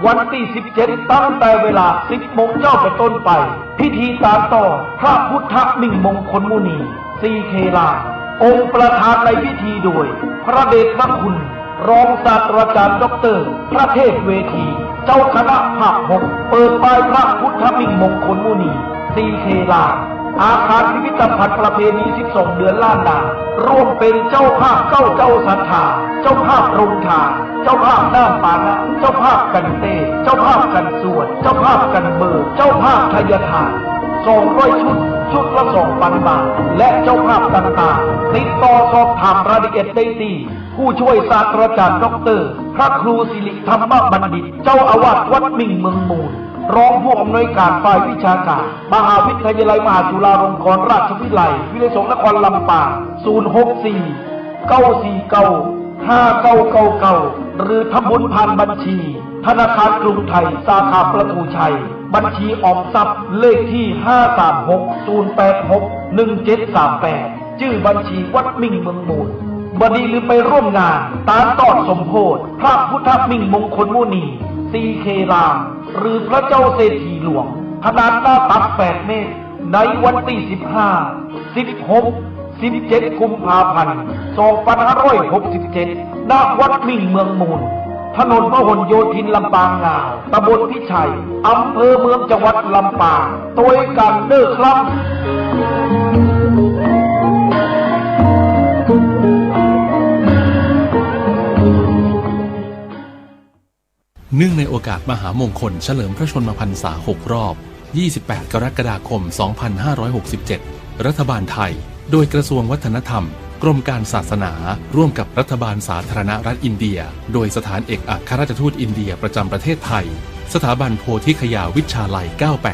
วันที่17ตั้งแต่เวลา10 โมงเจ้าเป็นต้นไปพิธีการต่อพระพุทธมิ่งมงคลมุนี4K ลาองค์ประธานในพิธีโดยพระเดชพระคุณรองศาสตราจารย์ดร.พระเทพเวทีเจ้าคณะภาค 6เปิดป้ายพระพุทธมิ่งมงคลมุนี4K ลาอาคารพิพิธภัณฑ์ประเพณี12เดือนล้านนาร่วมเป็นเจ้าภาพเจ้าศรัทธาเจ้าภาพโรงทานเจ้าภาพน้ำปานะเจ้าภาพกันเตเจ้าภาพกันสวดเจ้าภาพกันเบิกเจ้าภาพทายทาน200 ชุดละ 2,000 บาทและเจ้าภาพต่างๆติดต่อสอบถามรายละเอียดได้ที่ผู้ช่วยศาสตราจารย์ดร.พระครูสิริธรรมบัณฑิตเจ้าอาวาสวัดมิ่งเมืองมูลรองผู้อำนวยการฝ่ายวิชาการมหาวิทยาลัยมหาจุฬาลงกรณราชวิทยาลัยวิทยาสงฆ์นครลำปาง064-949-5999หรือทำบุญผ่านบัญชีธนาคารกรุงไทยสาขาประตูชัยบัญชีออมทรัพย์เลขที่536-086-1738ชื่อบัญชีวัดมิ่งเมืองมูลบดีหรือไปร่วมงานตามตอดสมโภชพระพุทธมิ่งมงคลมุนี4K ลาหรือพระเจ้าเศรษฐีหลวงขนาดหน้าตัก8 เมตรในวันที่15-16-17 กุมภาพันธ์ 2567 ณ วัดมิ่งเมืองมูลถนนพหลโยธินลำปางงาวตำบลพิชัยอำเภอเมืองจังหวัดลำปางตัวกันเด้อครับเนื่องในโอกาสมหามงคลเฉลิมพระชนมพรรษา 6 รอบ 28 กรกฎาคม 2567 รัฐบาลไทย โดยกระทรวงวัฒนธรรม กรมการศาสนา ร่วมกับรัฐบาลสาธารณรัฐอินเดีย โดยสถานเอกอัครราชทูตอินเดียประจำประเทศไทย สถาบันโพธิคยาวิชาลัย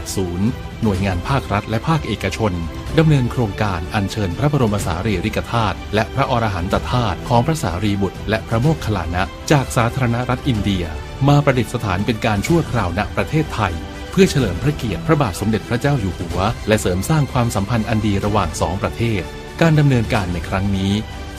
980 หน่วยงานภาครัฐและภาคเอกชน ดำเนินโครงการอัญเชิญพระบรมสารีริกธาตุและพระอรหันตธาตุของพระสารีบุตรและพระโมคคัลลานะจากสาธารณรัฐอินเดียมาประดิษฐานเป็นการชั่วคราวณประเทศไทยเพื่อเฉลิมพระเกียรติพระบาทสมเด็จพระเจ้าอยู่หัวและเสริมสร้างความสัมพันธ์อันดีระหว่างสองประเทศการดำเนินการในครั้งนี้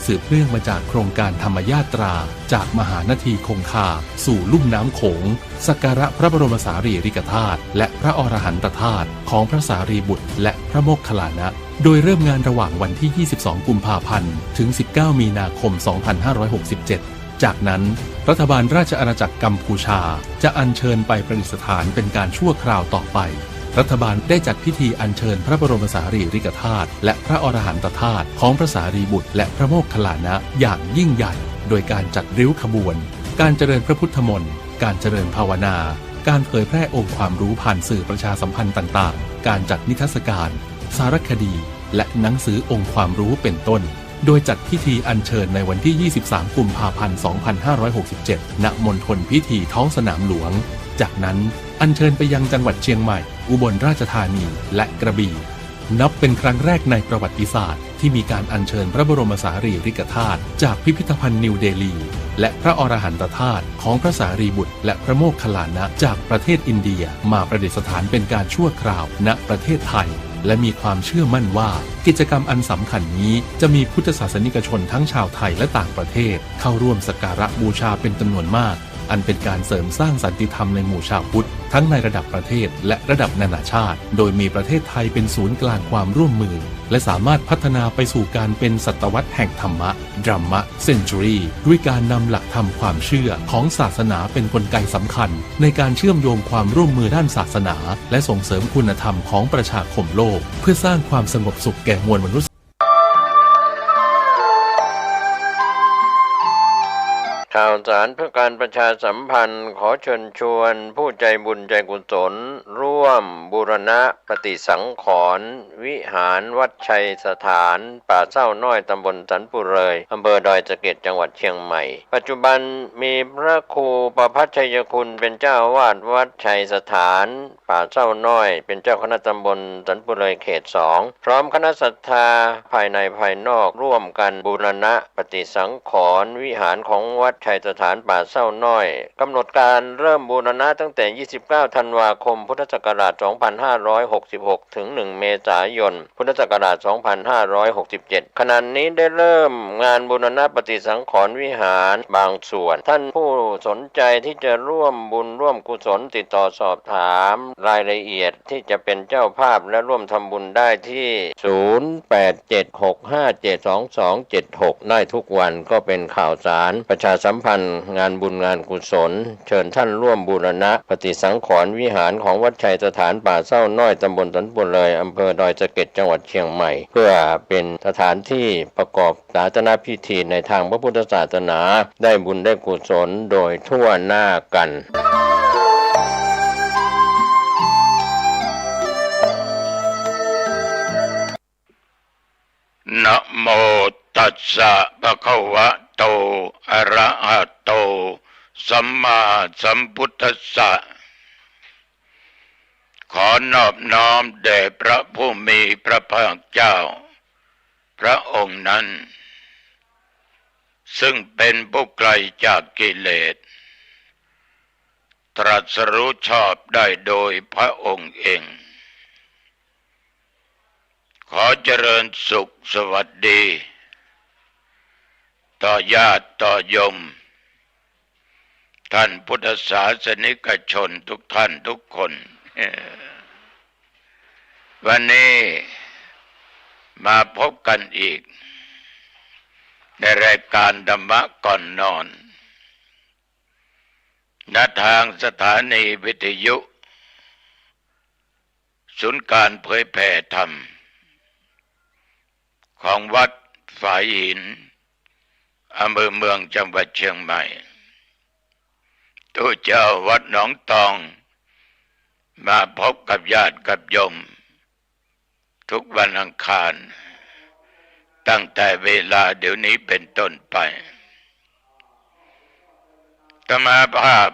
สืบเนื่องมาจากโครงการธรรมญาตราจากมหานาทีคงคาสู่ลุ่มน้ำโขงสักการะพระบรมสารีริกธาตุและพระอรหันตธาตุของพระสารีบุตรและพระโมคคัลลานะโดยเริ่มงานระหว่างวันที่ 22 กุมภาพันธ์ถึง 19 มีนาคม 2567 จากนั้นรัฐบาลราชอาณาจักรกัมพูชาจะอัญเชิญไปประดิษฐานเป็นการชั่วคราวต่อไปรัฐบาลได้จัดพิธีอัญเชิญพระบรมสารีริกธาตุและพระอรหันตธาตุของพระสารีบุตรและพระโมคคัลลานะอย่างยิ่งใหญ่โดยการจัดริ้วขบวนการเจริญพระพุทธมนต์การเจริญภาวนาการเผยแพร่องค์ความรู้ผ่านสื่อประชาสัมพันธ์ต่างๆการจัดนิทรรศการสารคดีและหนังสือองค์ความรู้เป็นต้นโดยจัดพิธีอัญเชิญในวันที่ 23 กุมภาพันธ์ 2567 ณ มณฑลพิธีท้องสนามหลวงจากนั้นอัญเชิญไปยังจังหวัดเชียงใหม่อุบลราชธานีและกระบี่นับเป็นครั้งแรกในประวัติศาสตร์ที่มีการอัญเชิญพระบรมสารีริกธาตุจากพิพิธภัณฑ์นิวเดลีและพระอรหันตธาตุของพระสารีบุตรและพระโมคคัลลานะจากประเทศอินเดียมาประดิษฐานเป็นการชั่วคราวณประเทศไทยและมีความเชื่อมั่นว่ากิจกรรมอันสำคัญนี้จะมีพุทธศาสนิกชนทั้งชาวไทยและต่างประเทศเข้าร่วมสักการะบูชาเป็นจำนวนมากอันเป็นการเสริมสร้างสันติธรรมในหมู่ชาวพุทธทั้งในระดับประเทศและระดับนานาชาติโดยมีประเทศไทยเป็นศูนย์กลางความร่วมมือและสามารถพัฒนาไปสู่การเป็นศตวรรษแห่งธรรมะDhamma Century ด้วยการนำหลักธรรมความเชื่อของศาสนาเป็นกลไกสำคัญในการเชื่อมโยงความร่วมมือด้านศาสนาและส่งเสริมคุณธรรมของประชาคมโลกเพื่อสร้างความสงบสุขแก่มวลมนุษย์ข่าวสารเพื่อการประชาสัมพันธ์ขอเชิญชวนผู้ใจบุญใจกุศลร่วมบูรณะปฏิสังขรณ์วิหารวัดชัยสถานป่าเศร้าน้อยตำบลสันปุเรยอำเภอดอยสะเก็ดจังหวัดเชียงใหม่ปัจจุบันมีพระครูประภัชชัยคุณเป็นเจ้าอาวาสวัดชัยสถานป่าเศร้าน้อยเป็นเจ้าคณะตำบลสันปุเรยเขต 2พร้อมคณะศรัทธาภายในภายนอกร่วมกันบูรณะปฏิสังขรณ์วิหารของวัดชัยส สถานป่าเศร้าน้อยกำหนดการเริ่มบูรณะตั้งแต่ 29 ธันวาคม พุทธศักราช 2566 ถึง 1 เมษายน พุทธศักราช 2567 ขณะนี้ได้เริ่มงานบูรณะปฏิสังขรณ์วิหารบางส่วนท่านผู้สนใจที่จะร่วมบุญร่วมกุศลติดต่อสอบถามรายละเอียดที่จะเป็นเจ้าภาพและร่วมทำบุญได้ที่ 0876572276 ได้ทุกวันก็เป็นข่าวสารประชาสัมพันธ์งานบุญงานกุศลเชิญท่านร่วมบูรณะปฏิสังขรณ์วิหารของวัดชัยสถานป่าเศร้าน้อยตำบลสันปุเลยอำเภอดอยสะเก็ดจังหวัดเชียงใหม่เพื่อเป็นสถานที่ประกอบศาสนพิธีในทางพระพุทธศาสนาได้บุญได้กุศลโดยทั่วหน้ากันนะโมตัสสะภะคะวะโตอะระหะโตสัมมาสัมพุทธัสสะขอนอบน้อมแด่พระผู้มีพระภาคเจ้าพระองค์นั้นซึ่งเป็นผู้ไกลจากกิเลสตรัสรู้ชอบได้โดยพระองค์เองขอเจริญสุขสวัสดีต่อญาติต่อโยมท่านพุทธศาสนิกชนทุกท่านทุกคนวันนี้มาพบกันอีกในรายการธรรมะก่อนนอนณทางสถานีวิทยุศูนย์การเผยแผ่ธรรมของวัดฝายหินอำเภอเมืองจังหวัดเชียงใหม่ตัวเจ้าวัดหนองตองมาพบกับญาติกับโยมทุกวันอังคารตั้งแต่เวลาเดี๋ยวนี้เป็นต้นไปอาตมาภาพ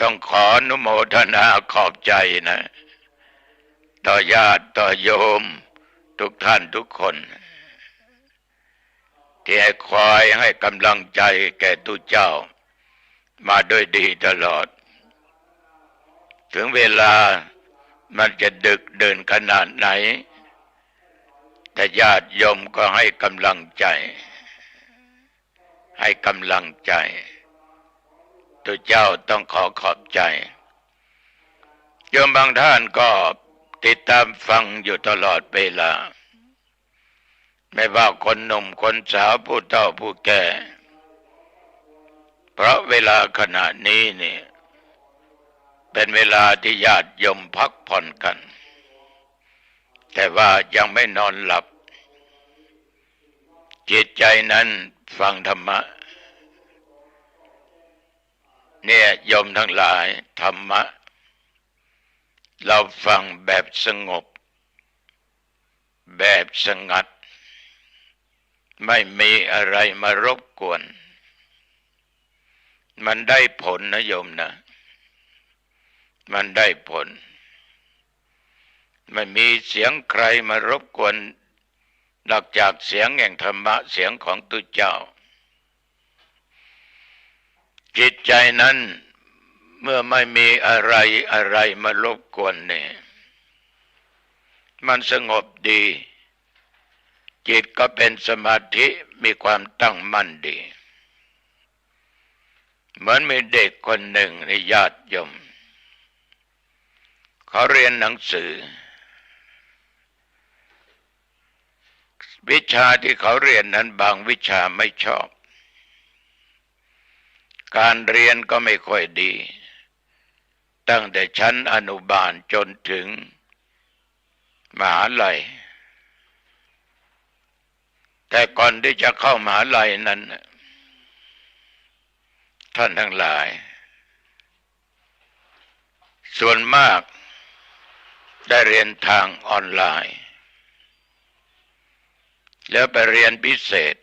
ต้องขออนุโมทนาขอบใจนะต่อญาติต่อโยมทุกท่านทุกคนที่ให้คอยให้กำลังใจแก่ตุเจ้ามาด้วยดีตลอดถึงเวลามันจะดึกเดินขนาดไหนแต่ญาติโยมก็ให้กำลังใจให้กำลังใจตุเจ้าต้องขอขอบใจโยมบางท่านก็ติดตามฟังอยู่ตลอดเวลาไม่ว่าคนหนุ่มคนสาวผู้เฒ่าผู้แก่เพราะเวลาขณะนี้นี่เป็นเวลาที่ญาติโยมพักผ่อนกันแต่ว่ายังไม่นอนหลับจิตใจนั้นฟังธรรมะเนี่ยโยมทั้งหลายธรรมะเราฟังแบบสงบแบบสงัดไม่มีอะไรมารบกวนมันได้ผลนะโยมนะมันได้ผลไม่มีเสียงใครมารบกวนนอกจากเสียงแห่งธรรมะเสียงของตุเจ้าจิตใจนั้นเมื่อไม่มีอะไรมารบกวนเนี่ยมันสงบดีจิตก็เป็นสมาธิมีความตั้งมั่นดีเหมือนมีเด็กคนหนึ่งในญาติโยมเขาเรียนหนังสือวิชาที่เขาเรียนนั้นบางวิชาไม่ชอบการเรียนก็ไม่ค่อยดีตั้งแต่ชั้นอนุบาลจนถึงมหาลัยแต่ก่อนที่จะเข้ามหาลัยนั้นท่านทั้งหลายส่วนมากได้เรียนทางออนไลน์แล้วไปเรียนพิเศษ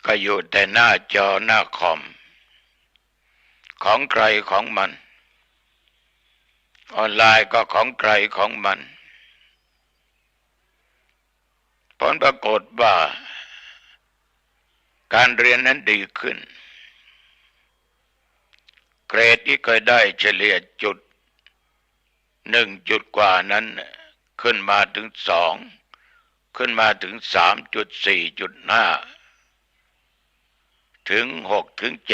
ก็อยู่แต่หน้าจอหน้าคอมของใครของมันออนไลน์ก็ของใครของมันผลปรากฏว่าการเรียนนั้นดีขึ้น เกรดที่เคยได้เฉลี่ยจุด1 จุดกว่านั้นขึ้นมาถึง2ขึ้นมาถึง 3.4.5 ถึง 6 ถึง 7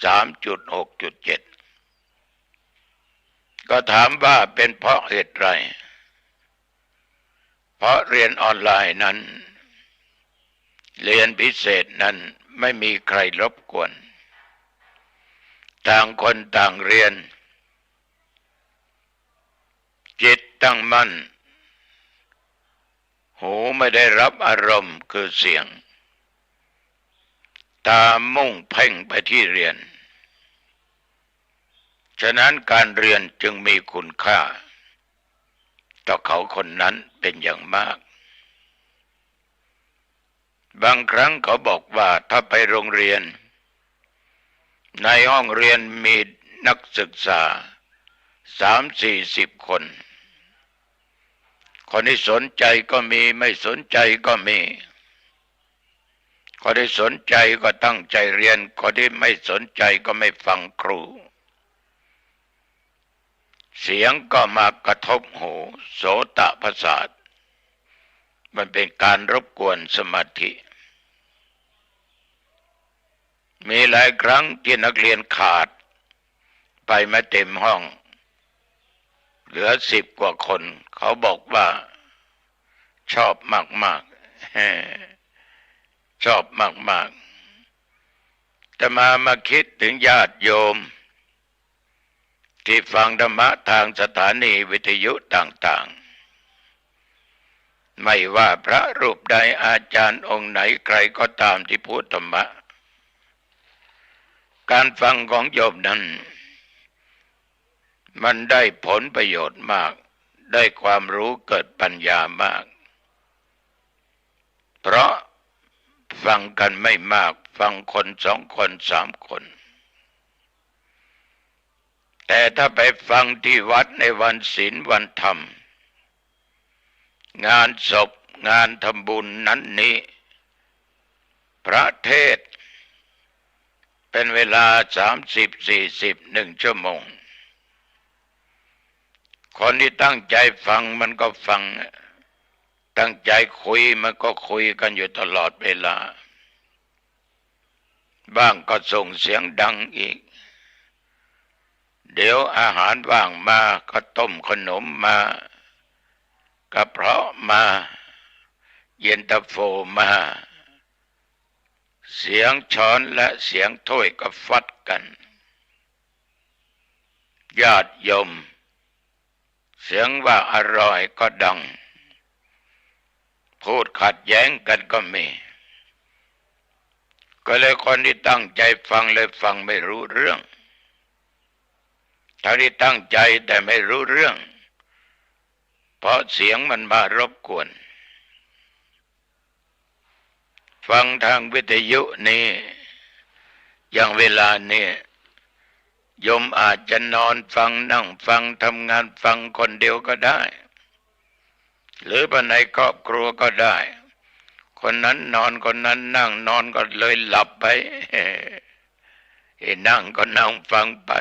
3.6.7 ก็ถามว่าเป็นเพราะเหตุไรเพราะเรียนออนไลน์นั้นเรียนพิเศษนั้นไม่มีใครรบกวนต่างคนต่างเรียนจิตตั้งมั่นหูไม่ได้รับอารมณ์คือเสียงตามุ่งเพ่งไปที่เรียนฉะนั้นการเรียนจึงมีคุณค่าต่อเขาคนนั้นเป็นอย่างมากบางครั้งเขาบอกว่าถ้าไปโรงเรียนในห้องเรียนมีนักศึกษา30-40 คนคนที่สนใจก็มีไม่สนใจก็มีคนที่สนใจก็ตั้งใจเรียนคนที่ไม่สนใจก็ไม่ฟังครูเสียงก็มากระทบหูโสตประสาทมันเป็นการรบกวนสมาธิมีหลายครั้งที่นักเรียนขาดไปไม่เต็มห้องเหลือ10 กว่าคนเขาบอกว่าชอบมากๆชอบมากๆแต่มาคิดถึงญาติโยมที่ฟังธรรมะทางสถานีวิทยุต่างๆไม่ว่าพระรูปใดอาจารย์องค์ไหนใครก็ตามที่พูดธรรมะการฟังของโยมนั้นมันได้ผลประโยชน์มากได้ความรู้เกิดปัญญามากเพราะฟังกันไม่มากฟังคน2 คน3 คนแต่ถ้าไปฟังที่วัดในวันศีลวันธรรมงานศพงานทำบุญนั้นนี้พระเทศน์เป็นเวลา30-40 1 ชั่วโมงคนที่ตั้งใจฟังมันก็ฟังตั้งใจคุยมันก็คุยกันอยู่ตลอดเวลาบ้างก็ส่งเสียงดังอีกเดี๋ยวอาหารว่างมาก็ต้มขนมมากระเพาะมาเย็นตาโฟมาเสียงช้อนและเสียงถ้วยก็ฟัดกันญาติโยมเสียงว่าอร่อยก็ดังพูดขัดแย้งกันก็มีก็เลยคนที่ตั้งใจฟังเลยฟังไม่รู้เรื่องทั้งที่ตั้งใจแต่ไม่รู้เรื่องเพราะเสียงมันมารบกวนฟังทางวิทยุนี้อย่างเวลานี้โยมอาจจะนอนฟังนั่งฟังทำงานฟังคนเดียวก็ได้หรือภายในครอบครัวก็ได้คนนั้นนอนคนนั้นนั่งนอนก็เลยหลับไปนั่งก็นั่งฟังไป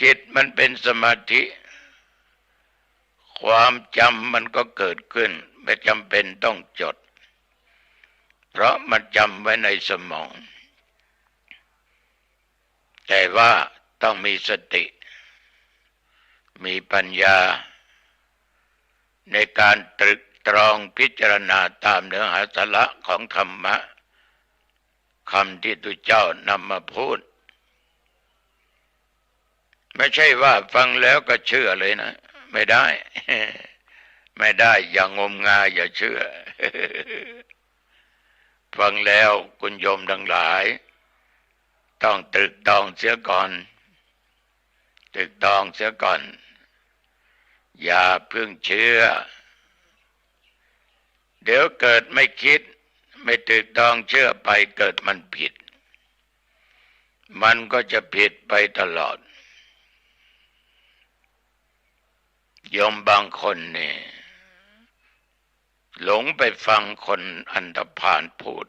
จิตมันเป็นสมาธิความจำมันก็เกิดขึ้นไม่จำเป็นต้องจดเพราะมันจำไว้ในสมองแต่ว่าต้องมีสติมีปัญญาในการตรึกตรองพิจารณาตามเนื้อหาสาระของธรรมะคำที่ตุเจ้านำมาพูดไม่ใช่ว่าฟังแล้วก็เชื่อเลยนะไม่ได้ ไม่ได้อย่างงมงายอย่าเชื่อ ฟังแล้วคุณโยมทั้งหลายต้องตรึกตรองเสียก่อนตรึกตรองเสียก่อนอย่าเพิ่งเชื่อเดี๋ยวเกิดไม่คิดไม่ตรึกตรองเชื่อไปเกิดมันผิดมันก็จะผิดไปตลอดโยมบางคนนี่หลงไปฟังคนอันธพาลพูด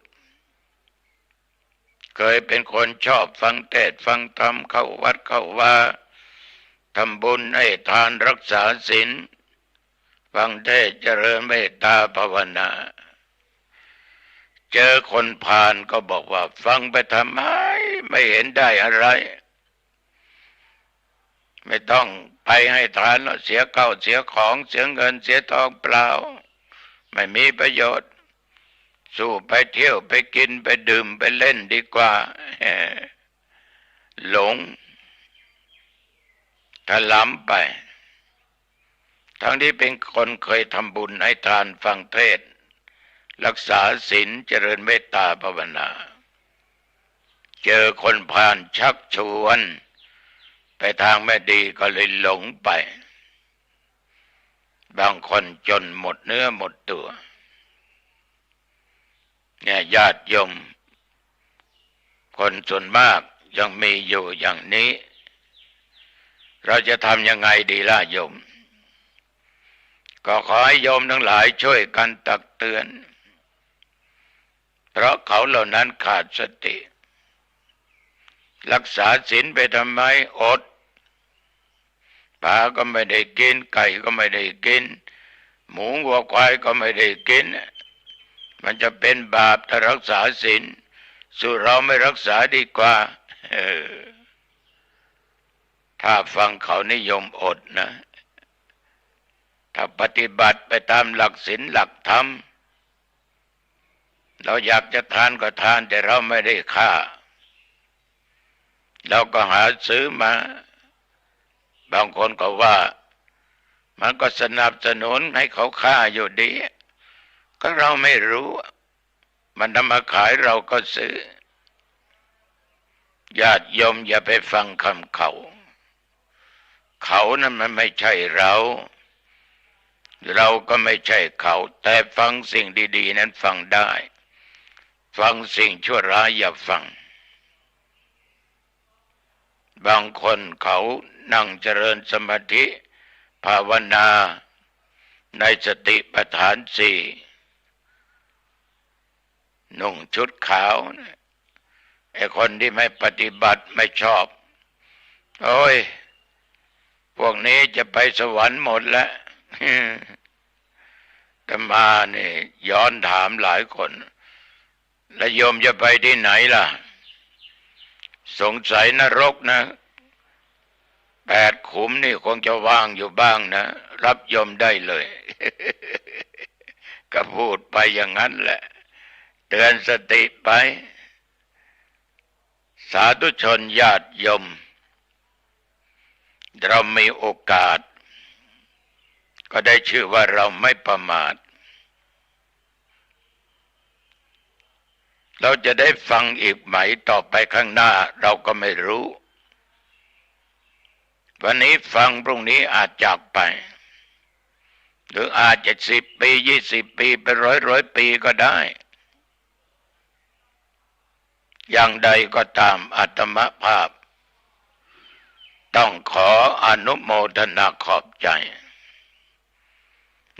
เคยเป็นคนชอบฟังเทศน์ฟังธรรมเข้าวัดเข้าวาทำบุญให้ทานรักษาศีลฟังเทศน์เจริญเมตตาภาวนาเจอคนพาลก็บอกว่าฟังไปทำไมไม่เห็นได้อะไรไม่ต้องไปให้ทานแล้วเสียเก้าเสียของเสียเงินเสียทองเปล่าไม่มีประโยชน์สู้ไปเที่ยวไปกินไปดื่มไปเล่นดีกว่าหลงถลำไปทั้งที่เป็นคนเคยทำบุญให้ทานฟังเทศน์รักษาศีลเจริญเมตตาภาวนาเจอคนพาลชักชวนไปทางไม่ดีก็เลยหลงไปบางคนจนหมดเนื้อหมดตัวเนี่ยญาติโยมคนส่วนมากยังมีอยู่อย่างนี้เราจะทำยังไงดีล่ะโยมก็ขอให้โยมทั้งหลายช่วยกันตักเตือนเพราะเขาเหล่านั้นขาดสติรักษาศีลไปทำไมอดปลาก็ไม่ได้กินไก่ก็ไม่ได้กินหมูวัวควายก็ไม่ได้กินมันจะเป็นบาปถ้ารักษาศีลสู้เราไม่รักษาดีกว่าถ้าฟังเขานิยมอดนะถ้าปฏิบัติไปตามหลักศีลหลักธรรมเราอยากจะทานก็ทานแต่เราไม่ได้ฆ่าเราก็หาซื้อมาบางคนก็ว่ามันก็สนับสนุนให้เขาฆ่าอยู่ดีก็เราไม่รู้มันนำมาขายเราก็ซื้อญาติโยมอย่าไปฟังคำเขานั้นมันไม่ใช่เราก็ไม่ใช่เขาแต่ฟังสิ่งดีๆนั้นฟังได้ฟังสิ่งชั่วร้ายอย่าฟังบางคนเขานั่งเจริญสมาธิภาวนาในสติปัฏฐานสี่นุ่งชุดขาวไอ้คนที่ไม่ปฏิบัติไม่ชอบโอ้ยพวกนี้จะไปสวรรค์หมดแล้วแต่มานี่ย้อนถามหลายคนแล้วโยมจะไปที่ไหนล่ะสงสัยนรกนะ8 ขุมนี่คงจะว่างอยู่บ้างนะรับโยมได้เลย ก็พูดไปอย่างนั้นแหละเตือนสติไปสาธุชนญาติโยมเรามีโอกาสก็ได้ชื่อว่าเราไม่ประมาทเราจะได้ฟังอีกไหมต่อไปข้างหน้าเราก็ไม่รู้วันนี้ฟังพรุ่งนี้อาจจากไปหรืออาจจะ10 ปี20 ปีเป็นร้อยปีก็ได้อย่างใดก็ตามอาตมภาพต้องขออนุโมทนาขอบใจ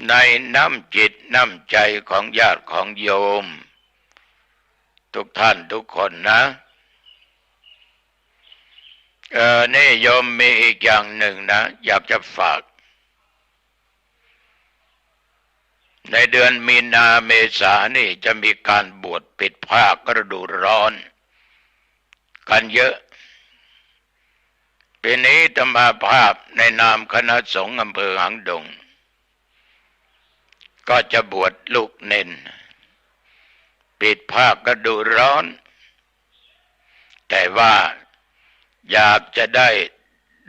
ในน้ำจิตน้ำใจของญาติของโยมทุกท่านทุกคนนะนี่โยมมีอีกอย่างหนึ่งนะอยากจะฝากในเดือนมีนาเมษานี่จะมีการบวชปิดภาคฤดูร้อนกันเยอะปีนี้ธรรมาภาพในนามคณะสงฆ์อำเภอหางดงก็จะบวชลูกเณรปิดภาคฤดูร้อนแต่ว่าอยากจะได้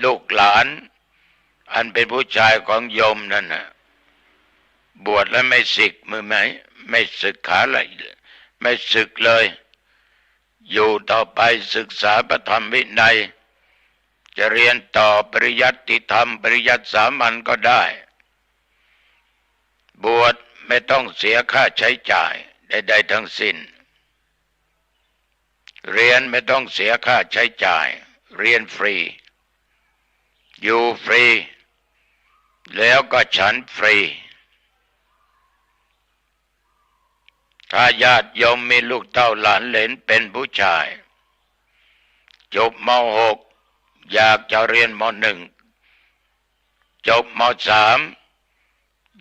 ลูกหลานอันเป็นผู้ชายของโยมนั่นนะบวชแล้วไม่สึกมือไหมไม่สึกขาอะไรไม่สึกเลยอยู่ต่อไปศึกษาพระธรรมวินัยจะเรียนต่อปริยัติธรรมปริยัติสามัญก็ได้บวชไม่ต้องเสียค่าใช้จ่ายใดๆทั้งสิ้นเรียนไม่ต้องเสียค่าใช้จ่ายเรียนฟรีอยู่ฟรีแล้วก็ฉันฟรีถ้าญาติโยมมีลูกเต้าหลานเหลนเป็นผู้ชาย จบม.6 อยากจะเรียนม.1 จบม.3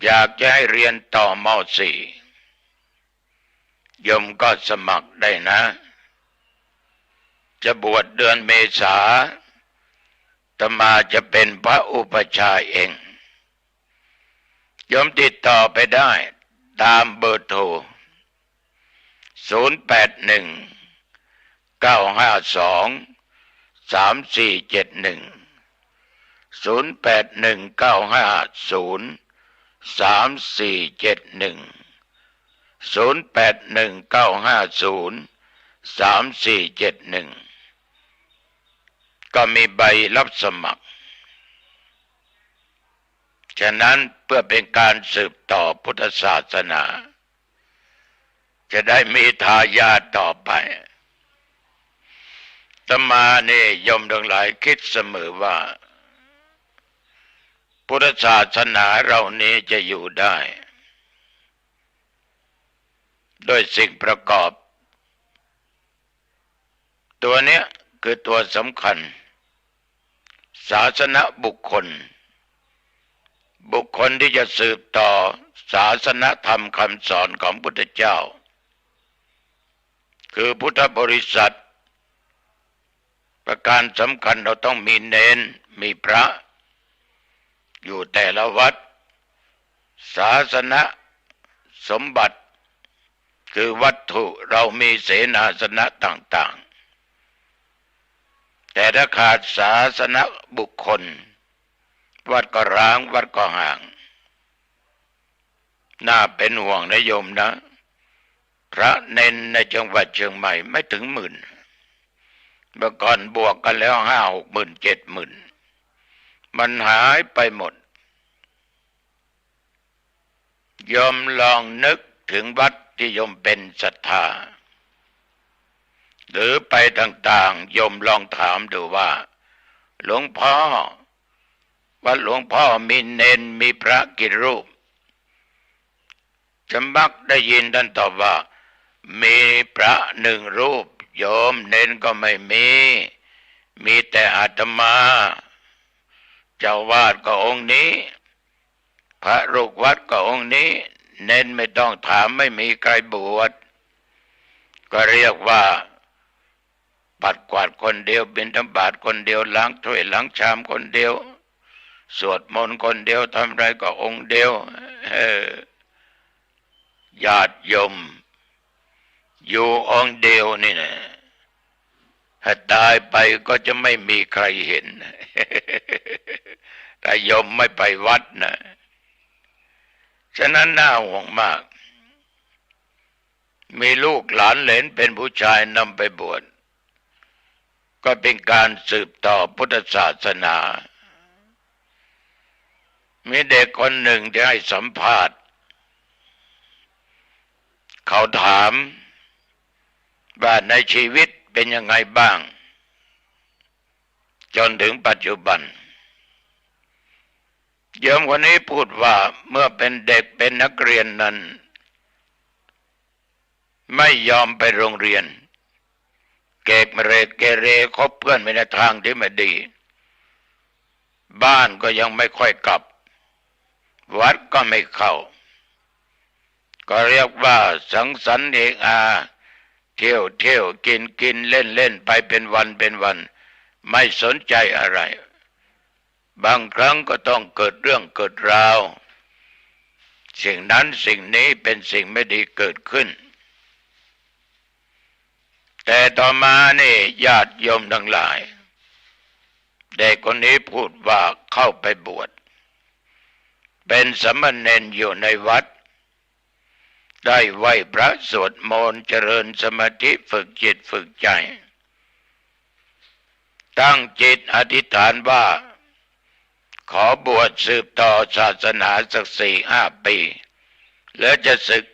อยากจะให้เรียนต่อม.4 โยมก็สมัครได้นะ จะบวชเดือนเมษาอาตมาจะเป็นพระอุปัชฌาย์เองโยมติดต่อไปได้ตามเบอร์โทร 081-952-3471 081-950-3471 081-950-3471 ก็มีใบรับสมัครฉะนั้นเพื่อเป็นการสืบต่อพุทธศาสนาจะได้มีทายาทต่อไปอาตมานี่โยมทั้งหลายคิดเสมอว่าพุทธศาสนาเรานี้จะอยู่ได้โดยสิ่งประกอบตัวเนี้ยคือตัวสำคัญศาสนบุคคลที่จะสืบต่อศาสนธรรมคำสอนของพุทธเจ้าคือพุทธบริษัทประการสำคัญเราต้องมีเณรมีพระอยู่แต่ละวัดศาสนสมบัติคือวัตถุเรามีเสนาสนะต่างๆแต่ถ้าขาดศาสนบุคคลวัดก็ร้างวัดก็ห่างน่าเป็นห่วงนะโยมนะพระเณรในจังหวัดเชียงใหม่ไม่ถึงหมื่นเมื่อก่อนบวกกันแล้ว5-6 หมื่น7 หมื่นมันหายไปหมดโยมลองนึกถึงวัดที่โยมเป็นศรัทธาหรือไปต่างๆโยมลองถามดูว่าหลวงพ่อวัดหลวงพ่อมีเณรมีพระกี่รูปจะมักได้ยินท่านตอบว่ามีพระ1 รูปโยมเณรก็ไม่มีแต่อาตมาเจ้าวาดก็องค์นี้พระลูกวัดก็องค์นี้เณรไม่ต้องถามไม่มีใครบวชก็เรียกว่าปัดกวาดคนเดียวบิณฑบาตคนเดียวล้างถ้วยล้างชามคนเดียวสวดมนต์คนเดียวทำไรก็องค์เดียวญาติโยมอยู่องค์เดียวนี่นะถ้าตายไปก็จะไม่มีใครเห็นแต่โยมไม่ไปวัดนะฉะนั้นน่าห่วงมากมีลูกหลานเหลนเป็นผู้ชายนำไปบวชก็เป็นการสืบต่อพุทธศาสนามีเด็กคนหนึ่งที่ให้สัมภาษณ์เขาถามว่าในชีวิตเป็นยังไงบ้างจนถึงปัจจุบันโยมคนนี้พูดว่าเมื่อเป็นเด็กเป็นนักเรียนนั้นไม่ยอมไปโรงเรียนเกเรคบเพื่อนไปในทางที่ไม่ดีบ้านก็ยังไม่ค่อยกลับวัดก็ไม่เข้าก็เรียกว่าสังสรรค์เฮฮาเที่ยวกินเล่นไปเป็นวันไม่สนใจอะไรบางครั้งก็ต้องเกิดเรื่องเกิดราวสิ่งนั้นสิ่งนี้เป็นสิ่งไม่ดีเกิดขึ้นแต่ต่อมานี่ญาติโยมทั้งหลายเด็กคนนี้พูดว่าเข้าไปบวชเป็นสามเณรอยู่ในวัดได้ไหว้พระสวดมนต์เจริญสมาธิฝึกจิตฝึกใจตั้งจิตอธิษฐานว่าขอบวชสืบต่อศาสนาสัก4-5 ปีแล้วจะศึก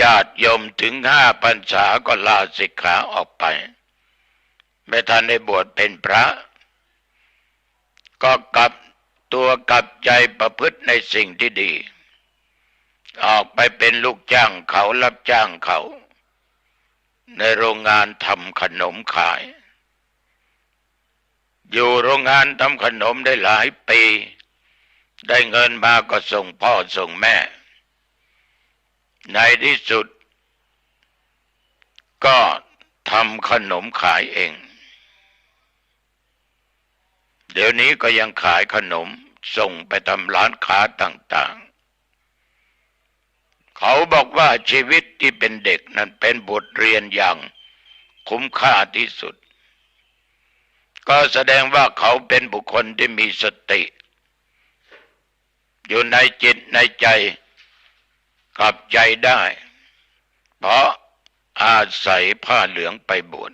ญาติโยมถึง5 พรรษาก็ลาสิกขาออกไปไม่ทันได้บวชเป็นพระก็กลับตัวกลับใจประพฤติในสิ่งที่ดีออกไปเป็นลูกจ้างเขารับจ้างเขา ในโรงงานทำขนมขายอยู่โรงงานทำขนมได้หลายปีได้เงินมาก็ส่งพ่อส่งแม่ในที่สุดก็ทำขนมขายเองเดี๋ยวนี้ก็ยังขายขนมส่งไปตามร้านค้าต่างๆเขาบอกว่าชีวิตที่เป็นเด็กนั้นเป็นบทเรียนอย่างคุ้มค่าที่สุดก็แสดงว่าเขาเป็นบุคคลที่มีสติอยู่ในจิตในใจกลับใจได้เพราะอาศัยผ้าเหลืองไปบวช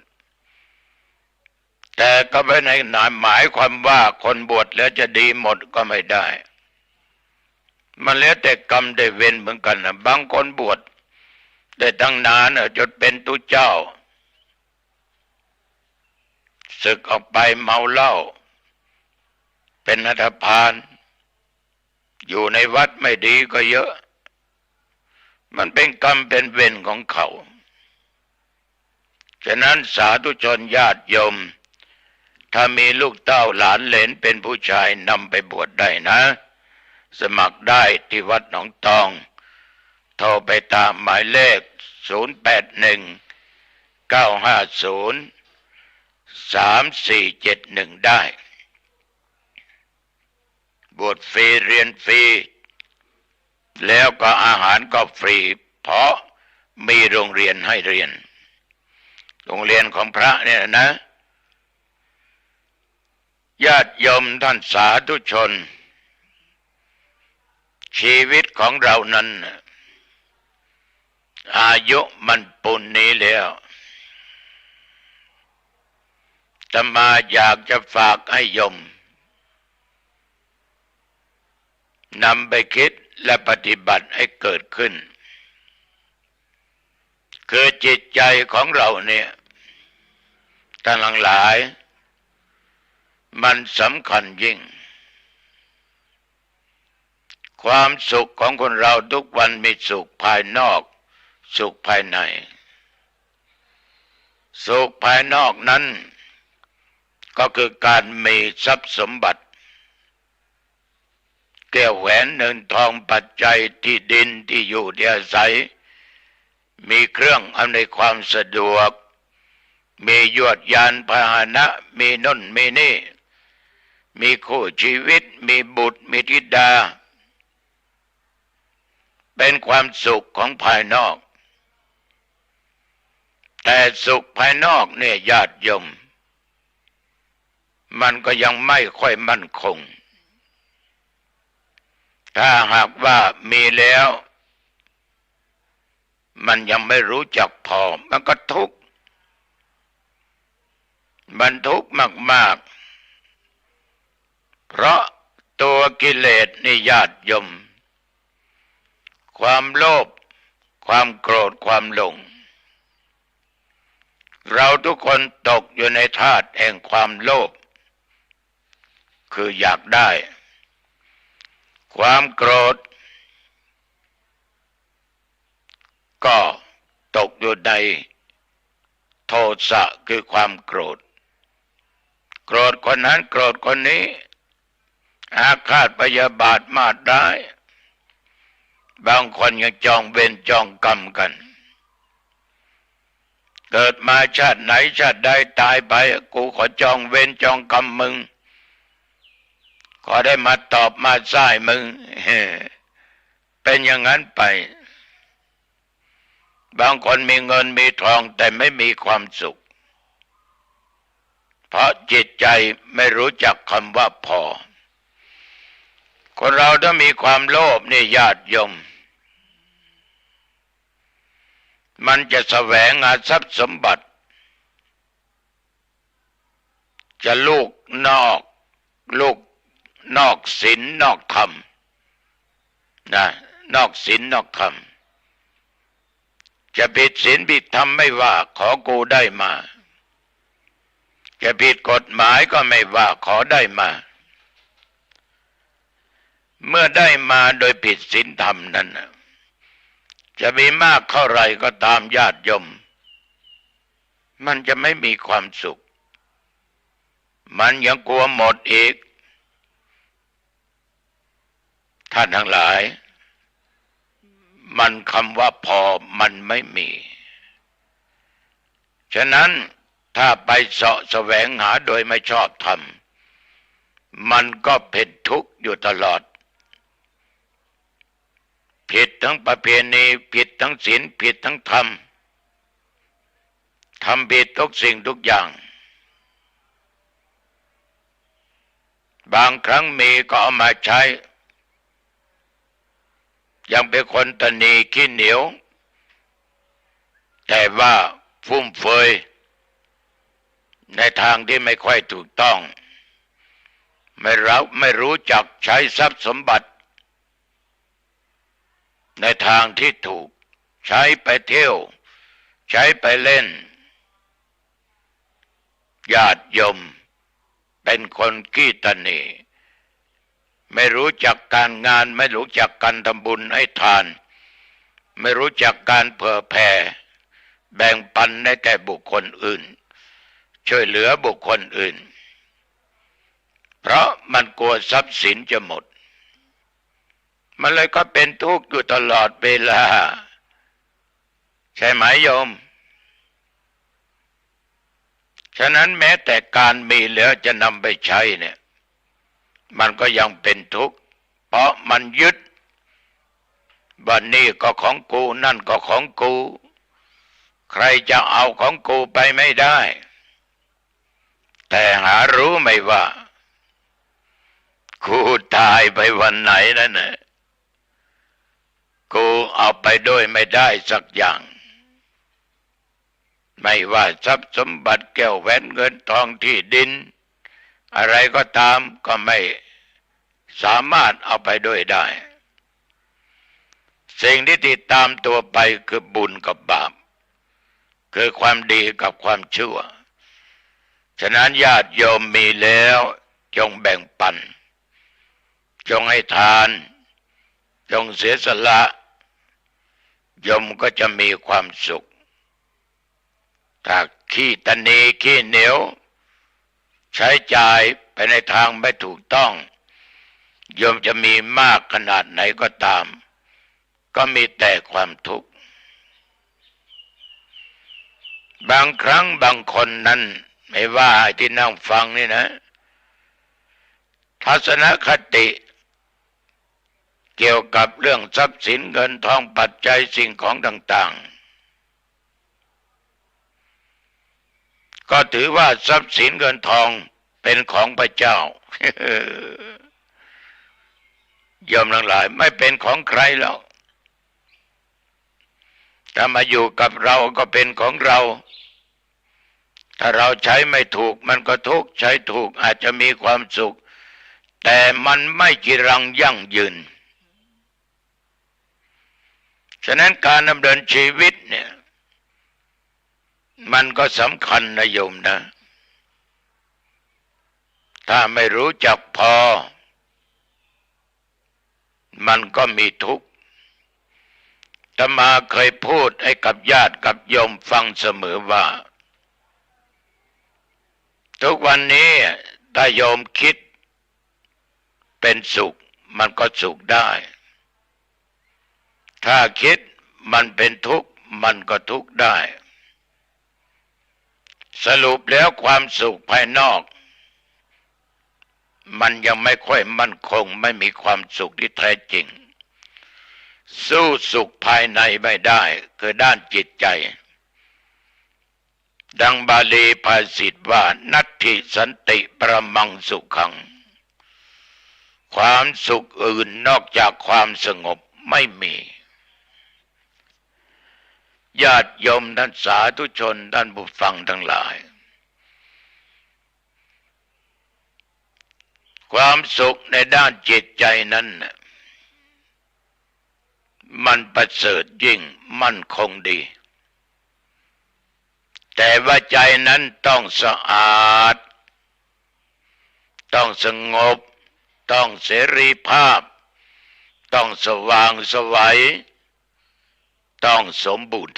แต่ก็ไม่ได้หมายความว่าคนบวชแล้วจะดีหมดก็ไม่ได้มันแล้วแต่กรรมได้เวรเหมือนกันนะบางคนบวชได้ตั้งนานจนเป็นตุเจ้าศึกออกไปเมาเหล้าเป็นอันธพาลอยู่ในวัดไม่ดีก็เยอะมันเป็นกรรมเป็นเวรของเขาฉะนั้นสาธุชนญาติโยมถ้ามีลูกเต้าหลานเหลนเป็นผู้ชายนำไปบวชได้นะสมัครได้ที่วัดหนองตองโทรไปตามหมายเลข0819503471ได้บวชฟรีเรียนฟรีแล้วก็อาหารก็ฟรีเพราะมีโรงเรียนให้เรียนโรงเรียนของพระเนี่ยนะญาติโยมท่านสาธุชนชีวิตของเรานั้นอายุมันปุ่นนี้แล้วอาตมาอยากจะฝากให้โยมนำไปคิดและปฏิบัติให้เกิดขึ้นคือจิตใจของเราเนี่ยท่านทั้งหลายมันสำคัญยิ่งความสุขของคนเราทุกวันมีสุขภายนอกสุขภายในสุขภายนอกนั้นก็คือการมีทรัพย์สมบัติแก้วแหวนเงินทองปัจจัยที่ดินที่อยู่ที่อาศัยมีเครื่องอำนวยความสะดวกมียวดยานพาหนะมีน่นมีนี่มีคู่ชีวิตมีบุตรมีธิดาเป็นความสุขของภายนอกแต่สุขภายนอกเนี่ยญาติโยมมันก็ยังไม่ค่อยมั่นคงถ้าหากว่ามีแล้วมันยังไม่รู้จักพอมันก็ทุกข์มันทุกข์มากๆเพราะตัวกิเลสนี่ญาติโยมความโลภความโกรธความหลงเราทุกคนตกอยู่ในธาตุแห่งความโลภคืออยากได้ความโกรธก็ตกอยู่ในโทสะคือความโกรธโกรธคนนั้นโกรธคนนี้อาฆาตพยาบาทมาดร้ายบางคนยังจองเวรจองกรรมกันเกิดมาชาติไหนชาติใดตายไปกูขอจองเวรจองกรรมมึงขอได้มาตอบมาส่ายมึงเป็นอย่างนั้นไปบางคนมีเงินมีทองแต่ไม่มีความสุขเพราะจิตใจไม่รู้จักคำว่าพอคนเราถ้ามีความโลภนี่ญาติโยมมันจะแสวงหาทรัพย์สมบัติจะลูกนอกศีลนอกธรรมนะนอกศีลนอกธรรมจะผิดศีลผิดธรรมไม่ว่าขอกูได้มาจะผิดกฎหมายก็ไม่ว่าขอได้มาเมื่อได้มาโดยผิดศีลธรรมนั้นจะมีมากเท่าไรก็ตามญาติโยม มันจะไม่มีความสุขมันยังกลัวหมดอีกท่านทั้งหลายมันคำว่าพอมันไม่มีฉะนั้นถ้าไปเสาะแสวงหาโดยไม่ชอบธรรมมันก็เป็นทุกข์อยู่ตลอดผิดทั้งประเพณีผิดทั้งศีลผิดทั้งธรรมทำผิดทุกสิ่งทุกอย่างบางครั้งมีก็เอามาใช้ยังเป็นคนตนีขี้เหนียวแต่ว่าฟุ่มเฟือยในทางที่ไม่ค่อยถูกต้องไม่รู้จักใช้ทรัพย์สมบัติในทางที่ถูกใช้ไปเที่ยวใช้ไปเล่นญาติโยมเป็นคนขี้ตนีไม่รู้จักการงานไม่รู้จักการทำบุญให้ทานไม่รู้จักการเผื่อแผ่แบ่งปันให้แก่บุคคลอื่นช่วยเหลือบุคคลอื่นเพราะมันกลัวทรัพย์สินจะหมดมันเลยก็เป็นทุกข์อยู่ตลอดเวลาใช่ไหมโยมฉะนั้นแม้แต่การมีแล้วจะนำไปใช้เนี่ยมันก็ยังเป็นทุกข์เพราะมันยึดว่านี่ก็ของกูนั่นก็ของกูใครจะเอาของกูไปไม่ได้แต่หารู้ไหมว่ากูตายไปวันไหนนั่นน่ะกูเอาไปด้วยไม่ได้สักอย่างไม่ว่าทรัพย์สมบัติแก้วแหวนเงินทองที่ดินอะไรก็ตามก็ไม่สามารถเอาไปด้วยได้สิ่งที่ติดตามตัวไปคือบุญกับบาปคือความดีกับความชั่วฉะนั้นญาติโยมมีแล้วจงแบ่งปันจงให้ทานจงเสียสละโยมก็จะมีความสุขถ้าขี้ตนีขี้เหนียวใช้จ่ายไปในทางไม่ถูกต้องโยมจะมีมากขนาดไหนก็ตามก็มีแต่ความทุกข์บางครั้งบางคนนั้นไม่ว่าที่นั่งฟังนี่นะทัศนคติเกี่ยวกับเรื่องทรัพย์สินเงินทองปัจจัยสิ่งของต่างๆก็ถือว่าทรัพย์สินเงินทองเป็นของพระเจ้า โยมทั้งหลายไม่เป็นของใครแล้วถ้ามาอยู่กับเราก็เป็นของเราถ้าเราใช้ไม่ถูกมันก็ทุกข์ใช้ถูกอาจจะมีความสุขแต่มันไม่จีรังยั่งยืนฉะนั้นการดำเนินชีวิตเนี่ยมันก็สำคัญนะโยมนะถ้าไม่รู้จักพอมันก็มีทุกข์อาตมาเคยพูดให้กับญาติกับโยมฟังเสมอว่าทุกวันนี้ถ้าโยมคิดเป็นสุขมันก็สุขได้ถ้าคิดมันเป็นทุกข์มันก็ทุกข์ได้สรุปแล้วความสุขภายนอกมันยังไม่ค่อยมั่นคงไม่มีความสุขที่แท้จริงสู้สุขภายในไม่ได้คือด้านจิตใจดังบาลีภาษิตว่านัตถิสันติประมังสุขังความสุขอื่นนอกจากความสงบไม่มีญาติโยมท่านสาธุชนท่านผู้ฟังทั้งหลายความสุขในด้านจิตใจนั้นมันประเสริฐยิ่งมั่นคงดีแต่ว่าใจนั้นต้องสะอาดต้องสงบต้องเสรีภาพต้องสว่างไสวต้องสมบูรณ์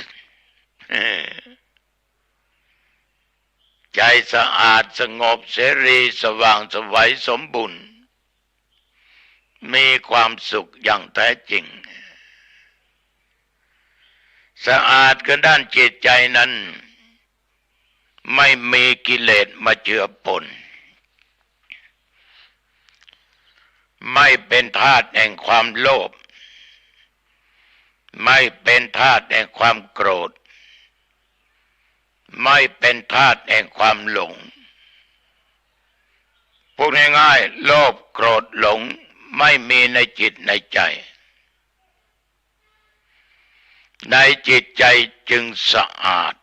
ใจสะอาดสงบเสรีสว่างไสวสมบูรณ์มีความสุขอย่างแท้จริงสะอาดกันด้านจิตใจนั้นไม่มีกิเลสมาเจือปนไม่เป็นทาสแห่งความโลภไม่เป็นทาสแห่งความโกรธไม่เป็นทาสแห่งความหลงพูดง่ายๆโลภโกรธหลงไม่มีในจิตในใจในจิตใจจึงสะอาด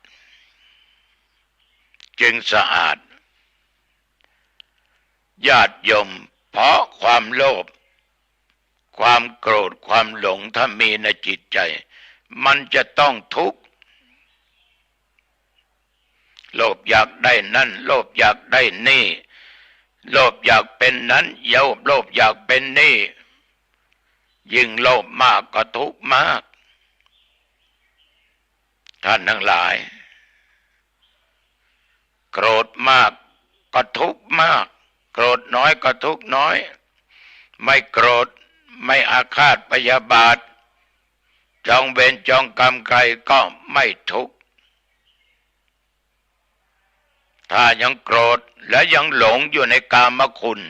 ญาติโยมเพราะความโลภความโกรธความหลงถ้ามีในจิตใจมันจะต้องทุกข์โลภอยากได้นั่นโลภอยากได้นี่โลภอยากเป็นนั้นโลภอยากเป็นนี่ยิ่งโลภมากก็ทุกข์มากท่านทั้งหลายโกรธมากก็ทุกข์มากโกรธน้อยก็ทุกข์น้อยไม่โกรธไม่อาฆาตพยาบาทจองเวรจองกรรมใครก็ไม่ทุกข์ถ้ายังโกรธและยังหลงอยู่ในกามคุณ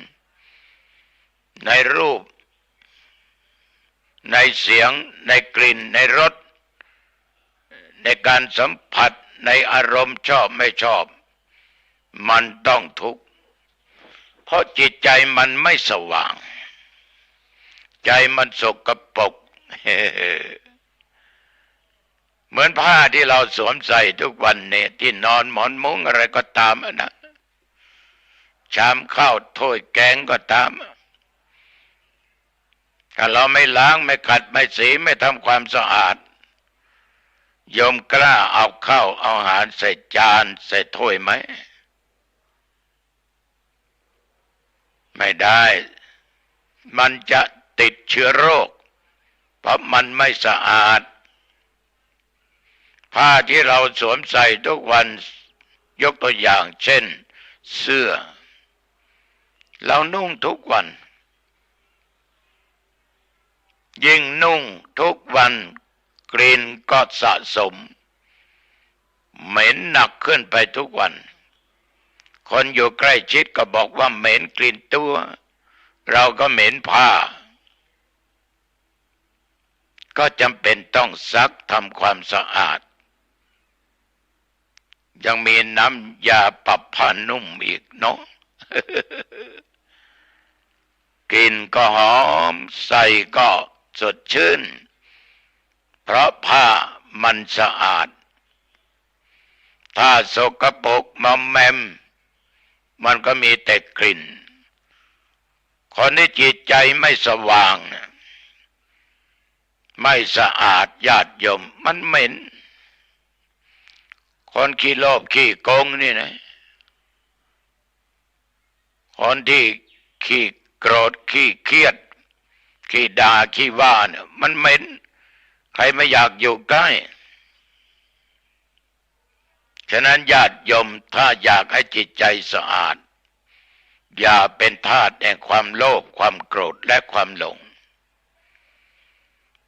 ในรูปในเสียงในกลิ่นในรสในการสัมผัสในอารมณ์ชอบไม่ชอบมันต้องทุกข์เพราะจิตใจมันไม่สว่างใจมันสกปรก เหมือนผ้าที่เราสวมใส่ทุกวันเนี่ยที่นอนหมอนมุ้งอะไรก็ตามนะชามข้าวถ้วยแกงก็ตามถ้าเราไม่ล้างไม่ขัดไม่สีไม่ทำความสะอาดโยมกล้าเอาข้าวเอาอาหารใส่จานใส่ถ้วยไหมไม่ได้มันจะติดเชื้อโรคเพราะมันไม่สะอาดผ้าที่เราสวมใส่ทุกวันยกตัวอย่างเช่นเสื้อเรานุ่งทุกวันยิ่งนุ่งทุกวันกลิ่นก็สะสมเหม็นหนักขึ้นไปทุกวันคนอยู่ใกล้ชิดก็บอกว่าเหม็นกลิ่นตัวเราก็เหม็นผ้าก็จำเป็นต้องซักทำความสะอาดยังมีน้ำยาปรับผ้านุ่มอีกเนาะ กลิ่นก็หอมใส่ก็สดชื่นเพราะผ้ามันสะอาดถ้าสกปรกมอมแมมมันก็มีแต่กลิ่นคนที่จิตใจไม่สว่างไม่สะอาดญาติโยมมันเหม็นคนขี้โลภขี้โกงนี่นะคนที่ขี้โกรธขี้เครียดขี้ด่าขี้ว่าเนี่ยมันเหม็นใครไม่อยากอยู่ใกล้ฉะนั้นญาติโยมถ้าอยากให้จิตใจสะอาดอย่าเป็นทาสแห่งความโลภความโกรธและความหลง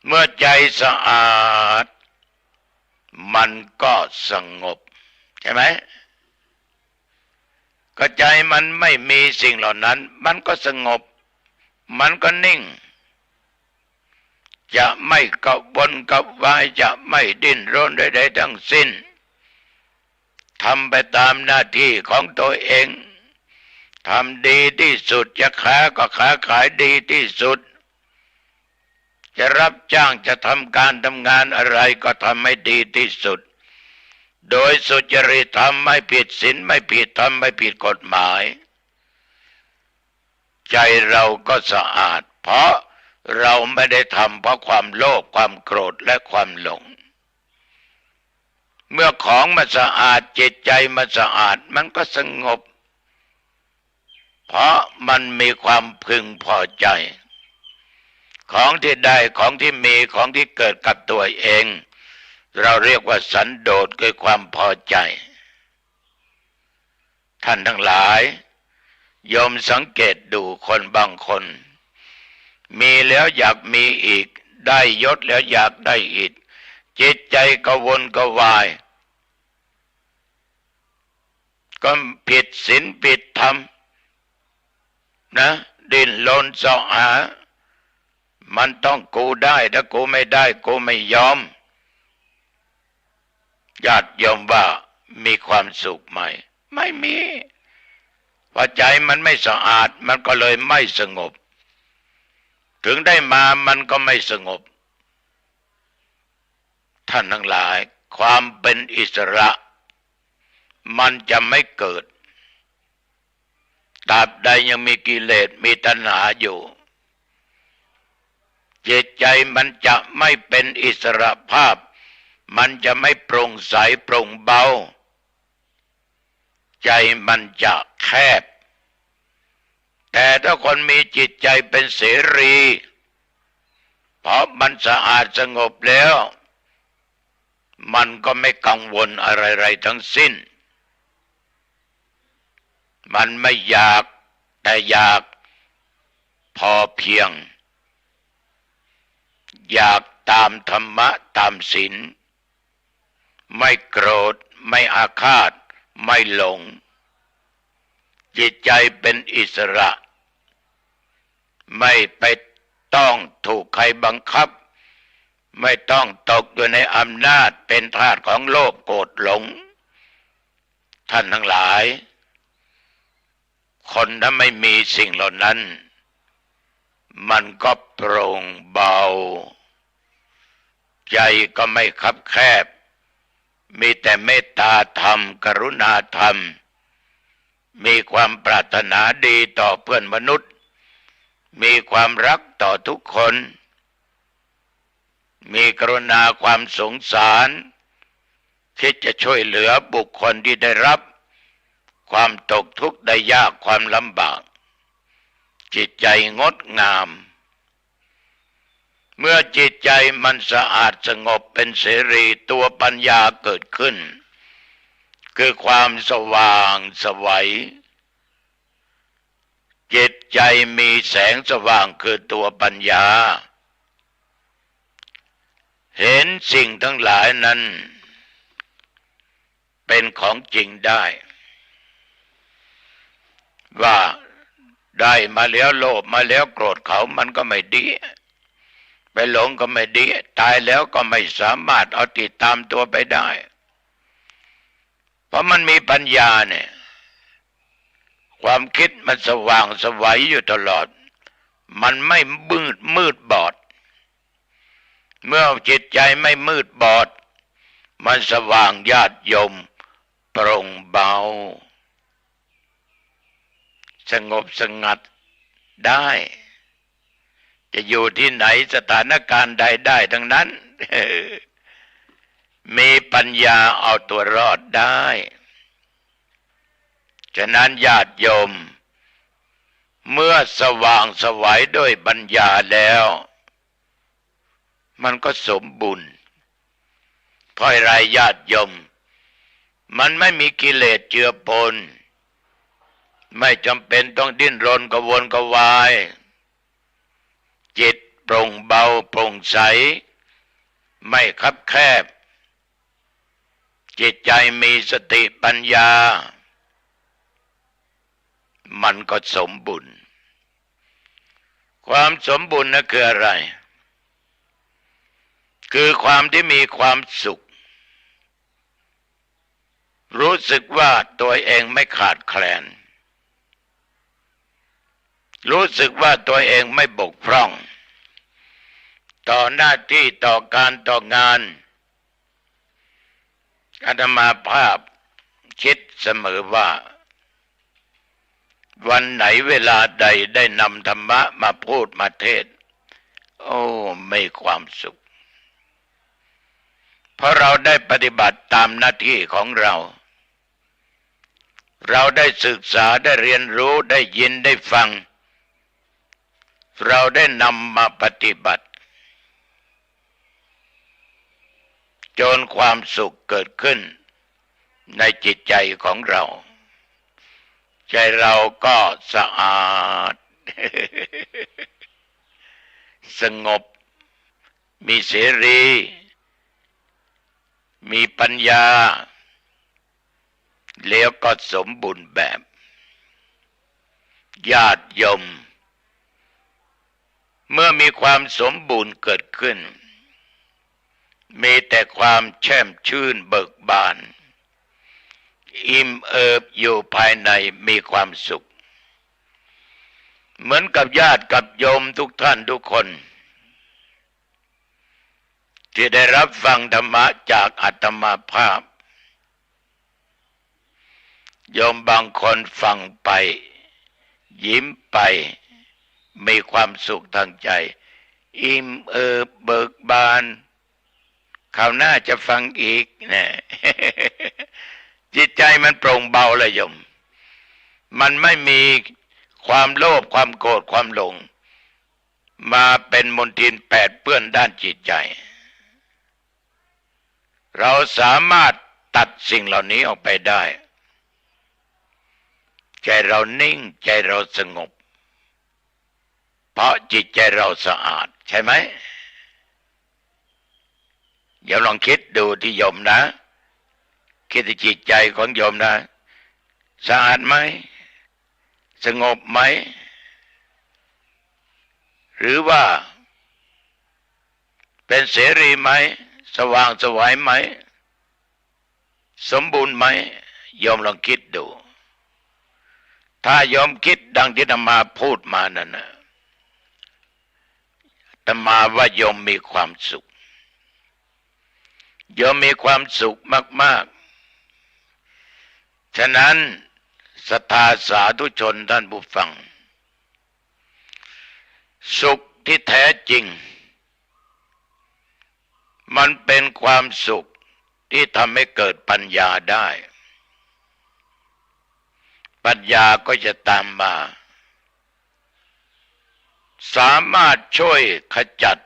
เมื่อใจสะอาดมันก็สงบใช่ไหมก็ใจมันไม่มีสิ่งเหล่านั้นมันก็สงบมันก็นิ่งจะไม่กระวนกระวายจะไม่ดิ้นรนใดๆทั้งสิ้นทำไปตามหน้าที่ของตัวเองทำดีที่สุดจะค้าก็ค้าขายดีที่สุดจะรับจ้างจะทำการทำงานอะไรก็ทำให้ดีที่สุดโดยสุจริตธรรมไม่ผิดศีลไม่ผิดธรรมไม่ผิดกฎหมายใจเราก็สะอาดเพราะเราไม่ได้ทำเพราะความโลภความโกรธและความหลงเมื่อของมันสะอาดจิตใจมันสะอาดมันก็สงบเพราะมันมีความพึงพอใจของที่ได้ของที่มีของที่เกิดกับตัวเองเราเรียกว่าสันโดษคือความพอใจ ท่านทั้งหลายโยมสังเกตดูคนบางคนมีแล้วอยากมีอีกได้ยศแล้วอยากได้อีกจิตใจกระวนกระวายก็ผิดศีลผิดธรรมนะดิ้นรนเสาะหามันต้องกูได้ถ้ากูไม่ได้กูไม่ยอมญาติโยมว่ามีความสุขไหมไม่มีเพราะใจมันไม่สะอาดมันก็เลยไม่สงบถึงได้มามันก็ไม่สงบท่านทั้งหลายความเป็นอิสระมันจะไม่เกิดตราบใดยังมีกิเลสมีตัณหาอยู่จิตใจมันจะไม่เป็นอิสระภาพมันจะไม่โปร่งใสโปร่งเบาใจมันจะแคบแต่ถ้าคนมีจิตใจเป็นเสรีเพราะมันสะอาดสงบแล้วมันก็ไม่กังวลอะไรๆทั้งสิ้นมันไม่อยากแต่อยากพอเพียงอยากตามธรรมะตามศีลไม่โกรธไม่อาฆาตไม่หลงจิตใจเป็นอิสระไม่ไปต้องถูกใครบังคับไม่ต้องตกอยู่ในอำนาจเป็นทาสของโลภโกรธหลงท่านทั้งหลายคนถ้าไม่มีสิ่งเหล่านั้นมันก็โปร่งเบาใจก็ไม่คับแคบมีแต่เมตตาธรรมกรุณาธรรมมีความปรารถนาดีต่อเพื่อนมนุษย์มีความรักต่อทุกคนมีกรุณาความสงสารคิดจะช่วยเหลือบุคคลที่ได้รับความตกทุกข์ได้ยากความลำบากจิตใจงดงามเมื่อจิตใจมันสะอาดสงบเป็นเสรีตัวปัญญาเกิดขึ้นคือความสว่างไสวจิตใจมีแสงสว่างคือตัวปัญญาเห็นสิ่งทั้งหลายนั้นเป็นของจริงได้ว่าได้มาแล้วโลภมาแล้วโกรธเขามันก็ไม่ดีไปหลงก็ไม่ดีตายแล้วก็ไม่สามารถเอาติดตามตัวไปได้เพราะมันมีปัญญาเนี่ยความคิดมันสว่างไสวอยู่ตลอดมันไม่มืดบอดเมื่อจิตใจไม่มืดบอดมันสว่างญาติโยมโปร่งเบาสงบสงัดได้จะอยู่ที่ไหนสถานการณ์ใดได้ทั้งนั้น มีปัญญาเอาตัวรอดได้ฉะนั้นญาติโยมเมื่อสว่างไสวด้วยปัญญาแล้วมันก็สมบูรณ์เพราะอะไรญาติโยมมันไม่มีกิเลสเจือปนไม่จำเป็นต้องดิ้นรนกระวนกระวายจิตโปร่งเบาโปร่งใสไม่คับแคบจิตใจมีสติปัญญามันก็สมบูรณ์ความสมบูรณ์นั่นคืออะไรคือความที่มีความสุขรู้สึกว่าตัวเองไม่ขาดแคลนรู้สึกว่าตัวเองไม่บกพร่องต่อหน้าที่ต่อการต่องานอาตมาภาพคิดเสมอว่าวันไหนเวลาใดได้นำธรรมะมาพูดมาเทศน์โอ้มีความสุขเพราะเราได้ปฏิบัติตามหน้าที่ของเราได้ศึกษาได้เรียนรู้ได้ยินได้ฟังเราได้นำมาปฏิบัติจนความสุขเกิดขึ้นในจิตใจของเรา ใจเราก็สะอาด สงบมีเสรีมีปัญญาแล้วก็สมบูรณ์แบบญาติโยมเมื่อมีความสมบูรณ์เกิดขึ้นมีแต่ความแช่มชื่นเบิกบานอิ่มเอิบอยู่ภายในมีความสุขเหมือนกับญาติกับโยมทุกท่านทุกคนที่ได้รับฟังธรรมะจากอาตมาภาพโยมบางคนฟังไปยิ้มไปมีความสุขทางใจอิ่มเอิบเบิกบานคราวหน้าจะฟังอีกนะ จิตใจมันโปร่งเบาเลยโยมมันไม่มีความโลภความโกรธความหลงมาเป็นมลทินแปดเปื้อนด้านจิตใจเราสามารถตัดสิ่งเหล่านี้ออกไปได้ใจเรานิ่งใจเราสงบเพราะจิตใจเราสะอาดใช่ไหมอย่าลองคิดดูที่โยมนะคิดที่จิตใจของโยมนะสะอาดไหมสงบไหมหรือว่าเป็นเสรีไหมสว่างไสวไหมสมบูรณ์ไหมโยมลองคิดดูถ้าโยมคิดดังที่อาตมาพูดมานั่นนะอาตมาว่าโยมมีความสุขโยมมีความสุขมากๆฉะนั้นศรัทธาสาธุชนท่านผู้ฟังสุขที่แท้จริงมันเป็นความสุขที่ทำให้เกิดปัญญาได้ปัญญาก็จะตามมาสามารถช่วยขจัด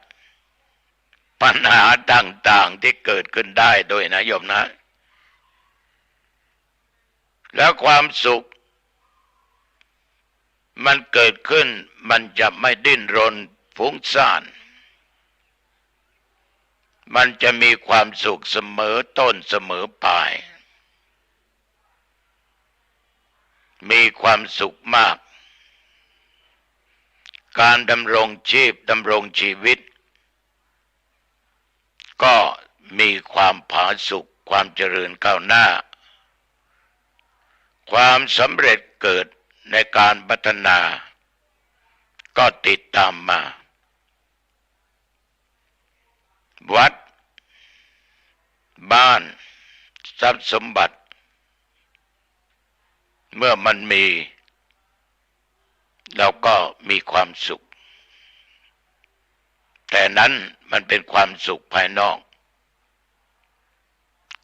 ปัญหาต่างๆที่เกิดขึ้นได้โดยนะโยมนะแล้วความสุขมันเกิดขึ้นมันจะไม่ดิ้นรนฟุ้งซ่านมันจะมีความสุขเสมอต้นเสมอปลายมีความสุขมากการดำรงชีพดำรงชีวิตก็มีความผาสุกความเจริญก้าวหน้าความสำเร็จเกิดในการพัฒนาก็ติดตามมาวัดบ้านทรัพย์สมบัติเมื่อมันมีเราก็มีความสุขแต่นั้นมันเป็นความสุขภายนอก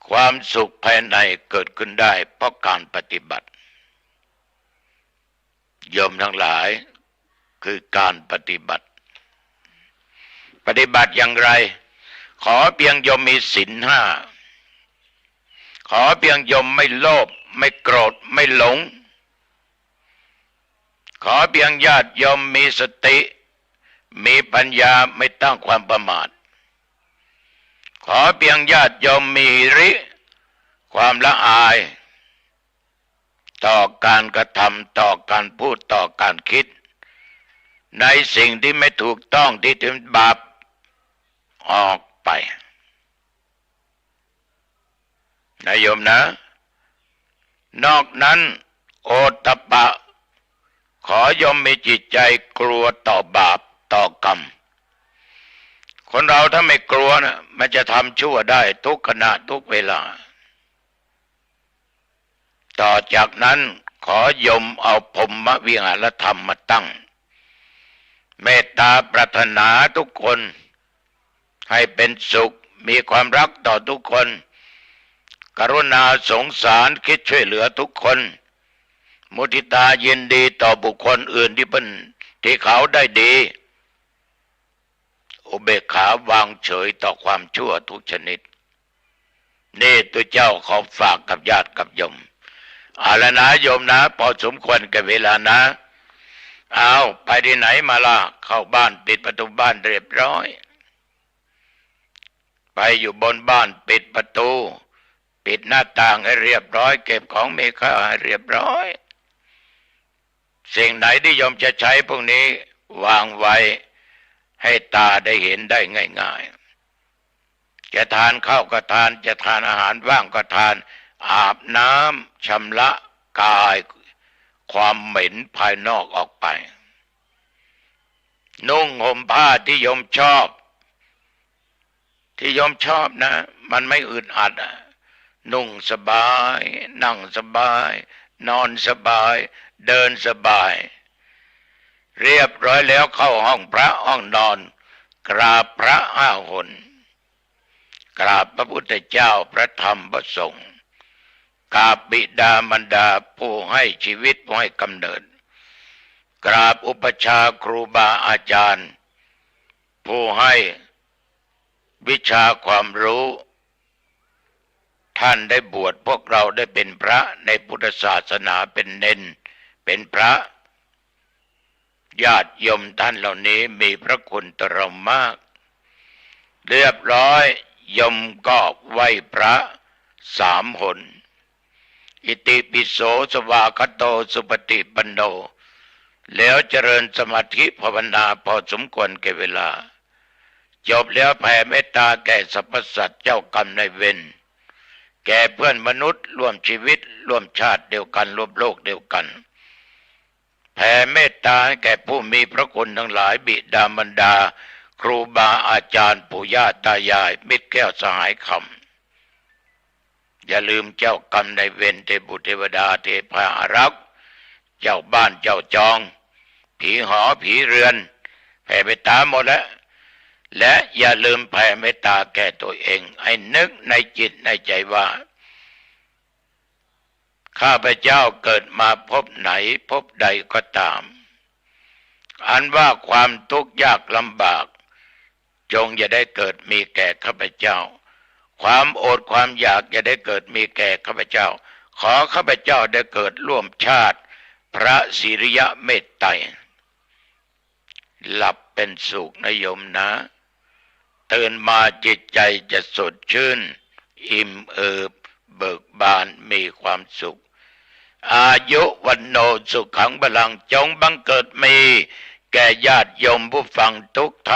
ความสุขภายในเกิดขึ้นได้เพราะการปฏิบัติโยมทั้งหลายคือการปฏิบัติอย่างไรขอเพียงโยมมีศีลห้าขอเพียงโยมไม่โลภไม่โกรธไม่หลงขอเพียงญาติโยมมีสติมีปัญญาไม่ตั้งความประมาทขอเพียงญาติโยมมีหิริความละอายต่อการกระทำต่อการพูดต่อการคิดในสิ่งที่ไม่ถูกต้องที่เป็นบาปออกไปนะโยมนะนอกนั้นโอตตัปปะขอโยมมีจิตใจกลัวต่อบาปต่อกรรมคนเราถ้าไม่กลัวนะมันจะทำชั่วได้ทุกขณะทุกเวลาต่อจากนั้นขอโยมเอาพรหมวิหารธรรมมาตั้งเมตตาปรารถนาทุกคนให้เป็นสุขมีความรักต่อทุกคนกรุณาสงสารคิดช่วยเหลือทุกคนมุทิตายินดีต่อบุคคลอื่นที่เขาได้ดีอุเบกขาวางเฉยต่อความชั่วทุกชนิดนี่ตัวเจ้าขอฝากกับญาติกับโยม เอาละนะโยมนะพอสมควรกับเวลานะเอาไปที่ไหนมาล่ะเข้าบ้านปิดประตูบ้านเรียบร้อยไปอยู่บนบ้านปิดประตูปิดหน้าต่างให้เรียบร้อยเก็บของมีค่าให้เรียบร้อยสิ่งไหนที่โยมจะใช้พวกนี้วางไว้ให้ตาได้เห็นได้ง่ายๆจะทานข้าวก็ทานจะทานอาหารว่างก็ทานอาบน้ำชำระกายความเหม็นภายนอกออกไปนุ่งห่มผ้าที่โยมชอบนะมันไม่อึดอัดนุ่งสบายนั่งสบายนอนสบายเดินสบายเรียบร้อยแล้วเข้าห้องพระห้องนอนกราบพระ5 หนกราบพระพุทธเจ้าพระธรรมพระสงฆ์กราบบิดามารดาผู้ให้ชีวิตผู้ให้กำเนิดกราบอุปชฌาย์ครูบาอาจารย์ผู้ให้วิชาความรู้ท่านได้บวชพวกเราได้เป็นพระในพุทธศาสนาเป็นเณรเป็นพระญาติโยมท่านเหล่านี้มีพระคุณต่อเรามากเรียบร้อยโยมก็ไหว้พระ3 หนอิติปิโสสวากขาโตสุปฏิปันโนแล้วเจริญสมาธิภาวนาพอสมควรแก่เวลาจบแล้วแผ่เมตตาแก่สรรพสัตว์เจ้ากรรมนายเวรแก่เพื่อนมนุษย์ร่วมชีวิตร่วมชาติเดียวกันร่วมโลกเดียวกันแผ่เมตตาแก่ผู้มีพระคุณทั้งหลายบิดามารดาครูบาอาจารย์ปู่ย่าตายายมิตรแก้วสหายคำอย่าลืมเจ้ากรรมนายเวรเทพบุตรเทวดาเทพาอารักษ์เจ้าบ้านเจ้าจองผีหอผีเรือนแผ่เมตตาหมดแล้วและอย่าลืมแผ่เมตตาแก่ตัวเองให้นึกในจิตในใจว่าข้าพเจ้าเกิดมาพบไหนพบใดก็ตามอันว่าความทุกข์ยากลำบากจงอย่าได้เกิดมีแก่ข้าพเจ้าความอดความอยากอย่าได้เกิดมีแก่ข้าพเจ้าขอข้าพเจ้าได้เกิดร่วมชาติพระสิริยะเมตไตรหลับเป็นสุขนะโยมนะตื่นมาจิตใจจะสดชื่นอิ่มเอิบเบิกบานมีความสุขอายุวันโนสุขังพลังจงบังเกิดมีแก่ญาติโยมผู้ฟังทุกท่าน